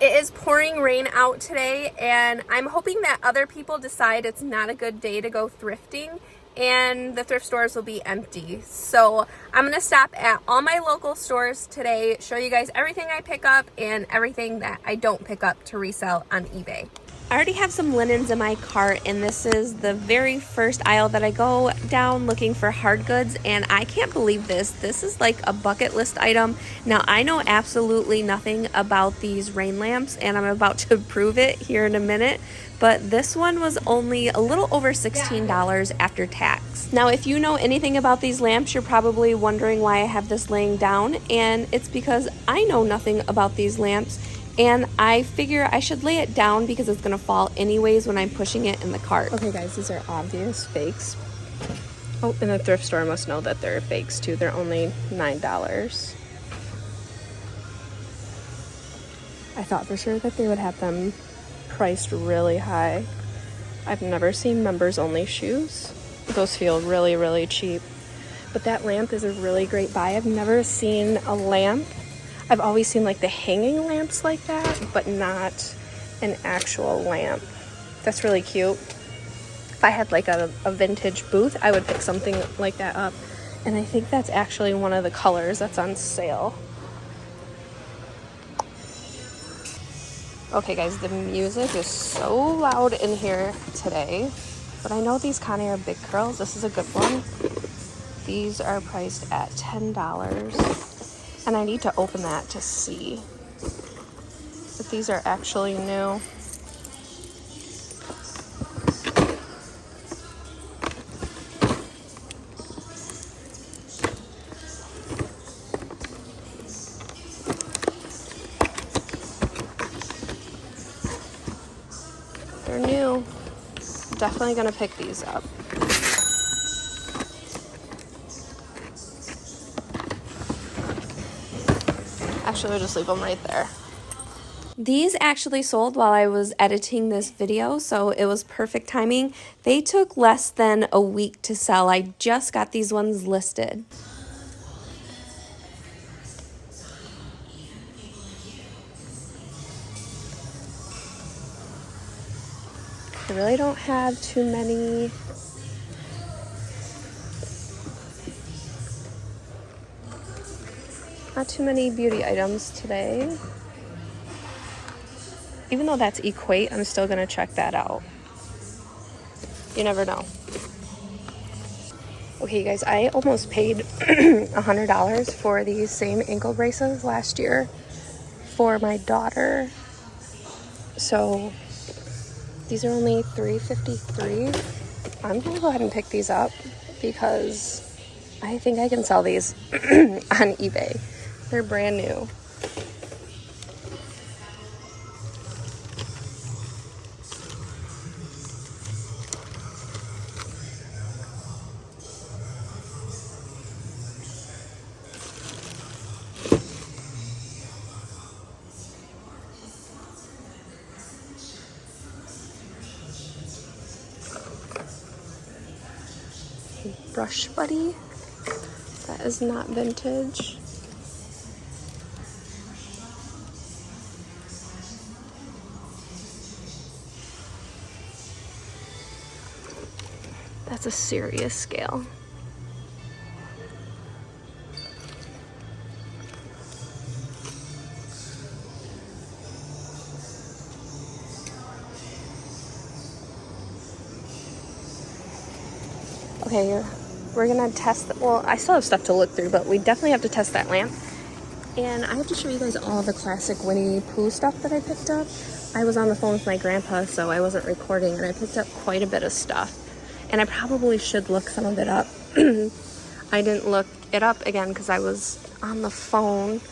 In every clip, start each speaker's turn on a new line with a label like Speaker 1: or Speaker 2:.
Speaker 1: It is pouring rain out today, and I'm hoping that other people decide it's not a good day to go thrifting and the thrift stores will be empty. So I'm gonna stop at all my local stores today, show you guys everything I pick up and everything that I don't pick up to resell on eBay. I already have some linens in my cart, and this is the very first aisle that I go down looking for hard goods, and I can't believe this. This is like a bucket list item. Now, I know absolutely nothing about these rain lamps, and I'm about to prove it here in a minute, but this one was only a little over $16 after tax. Now, if you know anything about these lamps, you're probably wondering why I have this laying down, and it's because I know nothing about these lamps. And I figure I should lay it down because it's gonna fall anyways when I'm pushing it in the cart. Okay guys, these are obvious fakes. Oh, and the thrift store must know that they're fakes too. They're only $9. I thought for sure that they would have them priced really high. I've never seen members only shoes. Those feel really, really cheap. But that lamp is a really great buy. I've never seen a lamp. I've always seen like the hanging lamps like that, but not an actual lamp. That's really cute. If I had like a vintage booth, I would pick something like that up. And I think that's actually one of the colors that's on sale. Okay guys, the music is so loud in here today, but I know these Connie are big curls. This is a good one. These are priced at $10. And I need to open that to see if these are actually new. They're new. Definitely gonna pick these up. Actually, we'll just leave them right there. These actually sold while I was editing this video, so it was perfect timing. They took less than a week to sell. I just got these ones listed. I really don't have too many. Not too many beauty items today. Even though that's Equate, I'm still gonna check that out. You never know. Okay, you guys, I almost paid $100 for these same ankle braces last year for my daughter. So these are only $3.53. I'm gonna go ahead and pick these up because I think I can sell these on eBay. They're brand new. Brush Buddy. That is not vintage. That's a serious scale. Okay, we're gonna test, well, I still have stuff to look through, but we definitely have to test that lamp. And I have to show you guys all the classic Winnie Pooh stuff that I picked up. I was on the phone with my grandpa, so I wasn't recording, and I picked up quite a bit of stuff. And I probably should look some of it up. I didn't look it up again because I was on the phone.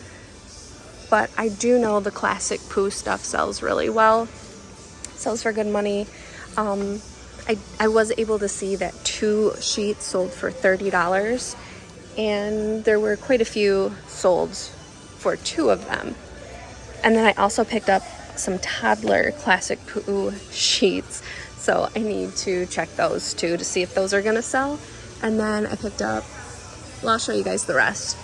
Speaker 1: But I do know the classic Pooh stuff sells really well. Sells for good money. I was able to see that 2 sheets sold for $30. And there were quite a few sold for 2 of them. And then I also picked up some toddler classic Pooh sheets. So I need to check those too to see if those are gonna sell. And then I picked up, well, I'll show you guys the rest.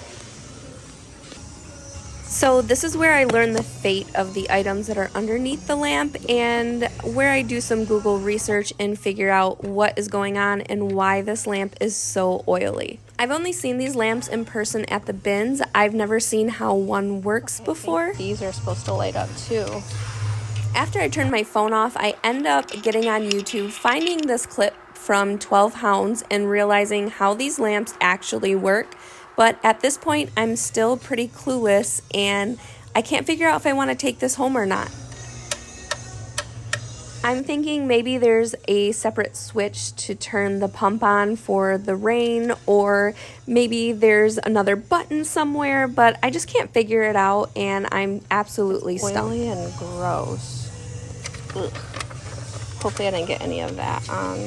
Speaker 1: So this is where I learn the fate of the items that are underneath the lamp and where I do some Google research and figure out what is going on and why this lamp is so oily. I've only seen these lamps in person at the bins. I've never seen how one works before.
Speaker 2: These are supposed to light up too.
Speaker 1: After I turn my phone off, I end up getting on YouTube, finding this clip from 12 Hounds and realizing how these lamps actually work. But at this point, I'm still pretty clueless and I can't figure out if I want to take this home or not. I'm thinking maybe there's a separate switch to turn the pump on for the rain, or maybe there's another button somewhere, but I just can't figure it out and I'm absolutely stumped.
Speaker 2: Oily and gross. Ugh. Hopefully I didn't get any of that on.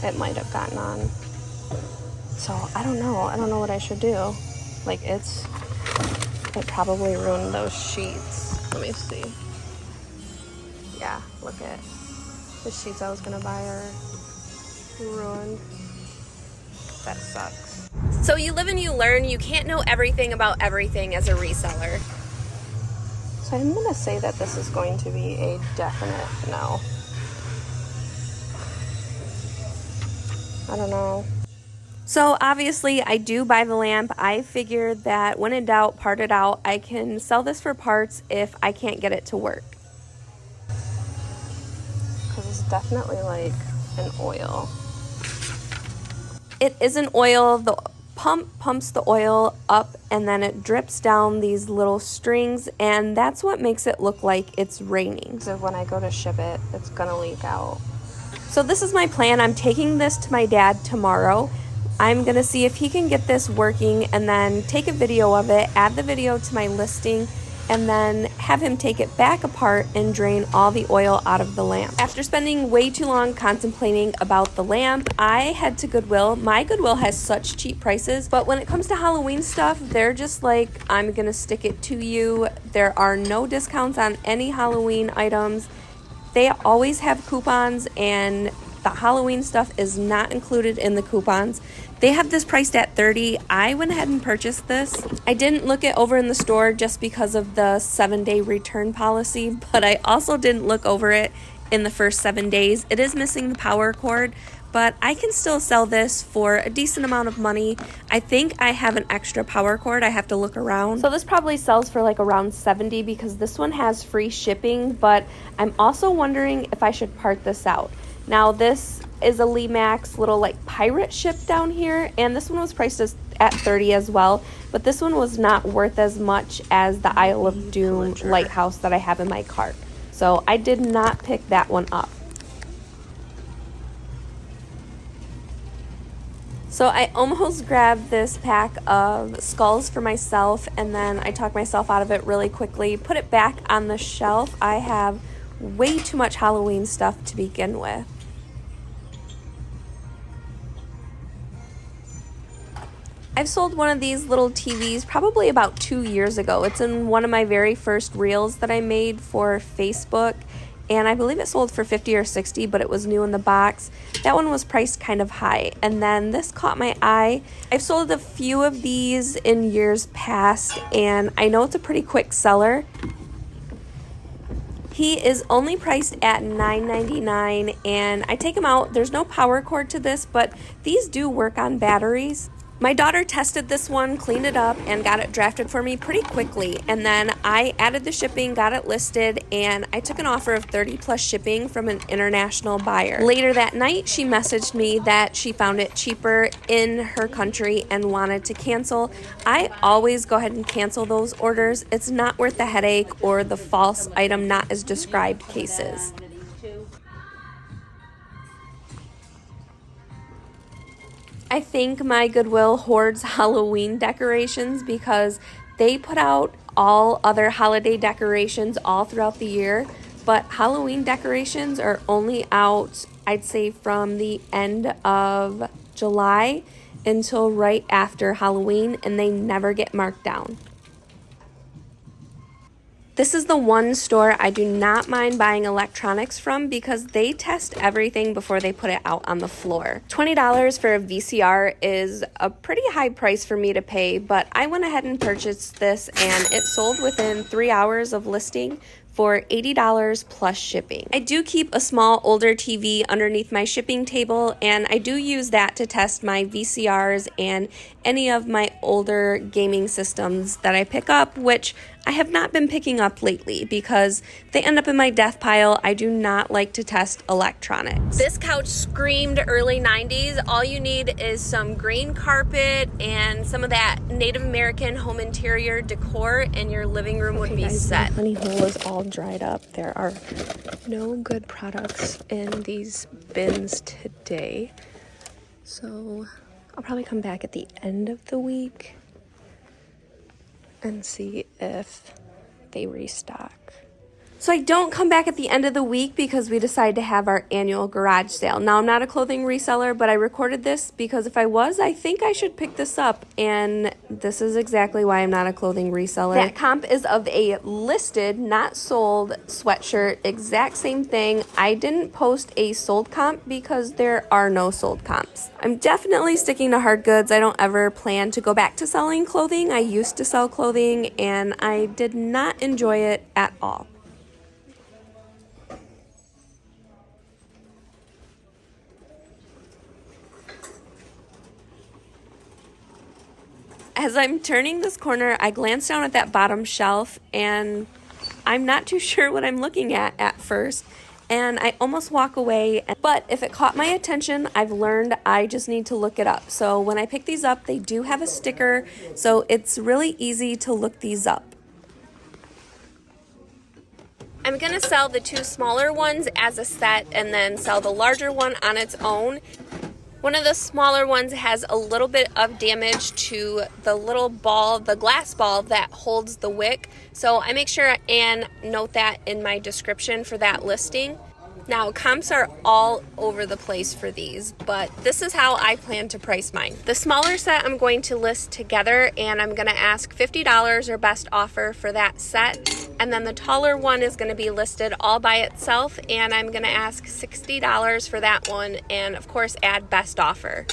Speaker 2: It might have gotten on. So I don't know what I should do. Like it probably ruined those sheets. Let me see. Yeah, look at the sheets I was gonna buy are ruined. That sucks.
Speaker 1: So you live and you learn. You can't know everything about everything as a reseller.
Speaker 2: So I'm gonna say that this is going to be a definite no. I don't know.
Speaker 1: So obviously I do buy the lamp. I figured that when in doubt, part it out. I can sell this for parts if I can't get it to work.
Speaker 2: Because it's definitely like an oil.
Speaker 1: It is an oil. The pump pumps the oil up and then it drips down these little strings, and that's what makes it look like it's raining.
Speaker 2: So when I go to ship it, it's gonna leak out.
Speaker 1: So this is my plan. I'm taking this to my dad tomorrow. I'm gonna see if he can get this working and then take a video of it, add the video to my listing, and then have him take it back apart and drain all the oil out of the lamp. After spending way too long contemplating about the lamp, I head to Goodwill. My Goodwill has such cheap prices, but when it comes to Halloween stuff, they're just like, I'm gonna stick it to you. There are no discounts on any Halloween items. They always have coupons, and the Halloween stuff is not included in the coupons. They have this priced at $30. I went ahead and purchased this. I didn't look it over in the store just because of the 7-day return policy, but I also didn't look over it in the first 7 days. It is missing the power cord, but I can still sell this for a decent amount of money. I think I have an extra power cord. I have to look around. So this probably sells for like around $70 because this one has free shipping, but I'm also wondering if I should part this out. Now this is a Lee Max little like pirate ship down here, and this one was priced at $30 as well, but this one was not worth as much as the Isle of Doom lighthouse that I have in my cart. So I did not pick that one up. So I almost grabbed this pack of skulls for myself, and then I talked myself out of it really quickly, put it back on the shelf. I have way too much Halloween stuff to begin with. I've sold one of these little TVs probably about 2 years ago. It's in one of my very first reels that I made for Facebook, and I believe it sold for $50 or $60, but it was new in the box. That one was priced kind of high, and then this caught my eye. I've sold a few of these in years past, and I know it's a pretty quick seller. He is only priced at $9.99, and I take him out. There's no power cord to this, but these do work on batteries. My daughter tested this one, cleaned it up, and got it drafted for me pretty quickly. And then I added the shipping, got it listed, and I took an offer of 30 plus shipping from an international buyer. Later that night, she messaged me that she found it cheaper in her country and wanted to cancel. I always go ahead and cancel those orders. It's not worth the headache or the false item not as described cases. I think my Goodwill hoards Halloween decorations because they put out all other holiday decorations all throughout the year, but Halloween decorations are only out, I'd say, from the end of July until right after Halloween, and they never get marked down.
Speaker 2: This is the one store I do not mind buying electronics from because they test everything before they put it out on the floor. $20 for a VCR is a pretty high price for me to pay, but I went ahead and purchased this and it sold within 3 hours of listing for $80 plus shipping. I do keep a small older TV underneath my shipping table, and I do use that to test my VCRs and any of my older gaming systems that I pick up, which I have not been picking up lately because they end up in my death pile. I do not like to test electronics. This couch screamed early 90s. All you need is some green carpet and some of that Native American home interior decor, and your living room would be set. My honey hole is all dried up. There are no good products in these bins today. So I'll probably come back at the end of the week and see if they restock. So I don't come back at the end of the week because we decided to have our annual garage sale. Now, I'm not a clothing reseller, but I recorded this because if I was, I think I should pick this up. And this is exactly why I'm not a clothing reseller. That comp is of a listed, not sold sweatshirt. Exact same thing. I didn't post a sold comp because there are no sold comps. I'm definitely sticking to hard goods. I don't ever plan to go back to selling clothing. I used to sell clothing and I did not enjoy it at all. As I'm turning this corner, I glance down at that bottom shelf and I'm not too sure what I'm looking at first. And I almost walk away, but if it caught my attention, I've learned I just need to look it up. So when I pick these up, they do have a sticker, so it's really easy to look these up. I'm gonna sell the two smaller ones as a set and then sell the larger one on its own. One of the smaller ones has a little bit of damage to the little ball, the glass ball that holds the wick. So I make sure and note that in my description for that listing. Now, comps are all over the place for these, but this is how I plan to price mine. The smaller set I'm going to list together, and I'm gonna ask $50 or best offer for that set. And then the taller one is gonna be listed all by itself, and I'm gonna ask $60 for that one, and of course add best offer.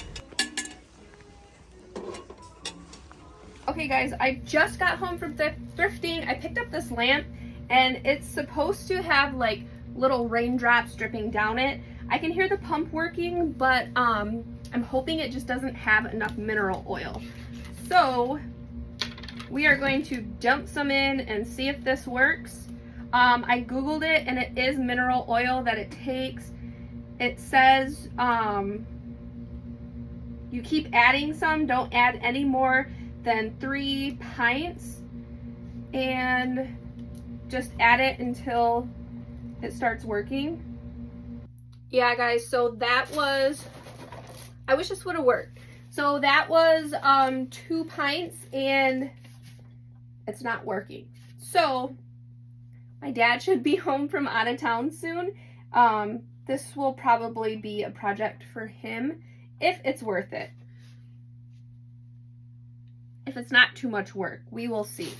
Speaker 2: Okay guys, I just got home from thrifting. I picked up this lamp, and it's supposed to have like little raindrops dripping down it. I can hear the pump working, but I'm hoping it just doesn't have enough mineral oil. So we are going to dump some in and see if this works. I googled it and it is mineral oil that it takes. It says you keep adding some, don't add any more than 3 pints, and just add it until it starts working. Yeah guys, so that was, I wish this would have worked. So that was 2 pints and it's not working. So my dad should be home from out of town soon. This will probably be a project for him if it's worth it. If it's not too much work, we will see.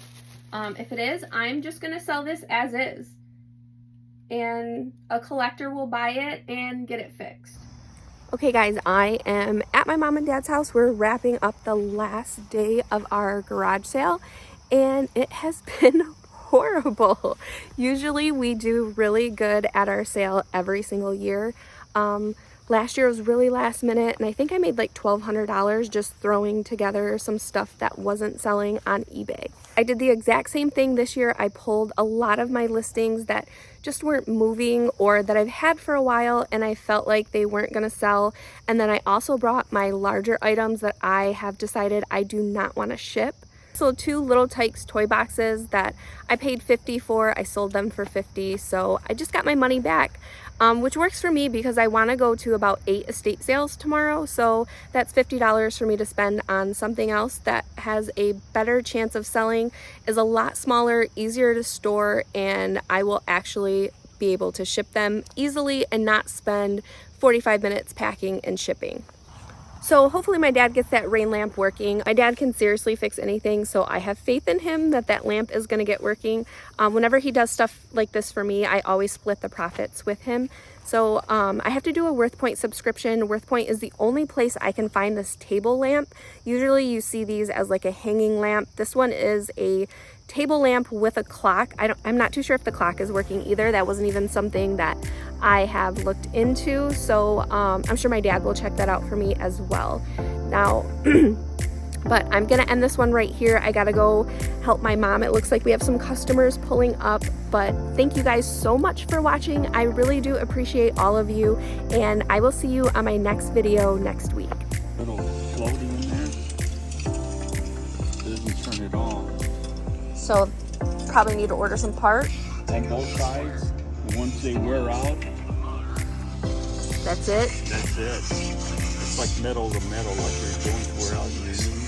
Speaker 2: If it is, I'm just gonna sell this as is, and a collector will buy it and get it fixed. Okay guys, I am at my mom and dad's house. We're wrapping up the last day of our garage sale, and it has been horrible. Usually we do really good at our sale every single year. Last year was really last minute, and I think I made like $1,200 just throwing together some stuff that wasn't selling on eBay. I did the exact same thing this year. I pulled a lot of my listings that just weren't moving or that I've had for a while and I felt like they weren't gonna sell. And then I also brought my larger items that I have decided I do not want to ship. So 2 Little Tykes toy boxes that I paid $50 for, I sold them for $50, so I just got my money back, which works for me because I want to go to about 8 estate sales tomorrow, so that's $50 for me to spend on something else that has a better chance of selling, is a lot smaller, easier to store, and I will actually be able to ship them easily and not spend 45 minutes packing and shipping.
Speaker 1: So hopefully my dad gets that rain lamp working. My dad can seriously fix anything, so I have faith in him that that lamp is gonna get working. Whenever he does stuff like this for me, I always split the profits with him. So I have to do a WorthPoint subscription. WorthPoint is the only place I can find this table lamp. Usually you see these as like a hanging lamp. This one is a table lamp with a clock. I'm not too sure if the clock is working either. That wasn't even something that I have looked into. So I'm sure my dad will check that out for me as well. Now, but I'm gonna end this one right here. I gotta go help my mom. It looks like we have some customers pulling up, but thank you guys so much for watching. I really do appreciate all of you, and I will see you on my next video next week.
Speaker 3: Little floating in there. Doesn't turn it on.
Speaker 2: So probably need to order some parts.
Speaker 3: On both sides, once they wear out,
Speaker 2: That's it.
Speaker 3: that's it. It's like metal to metal, like you're going to wear out your knee.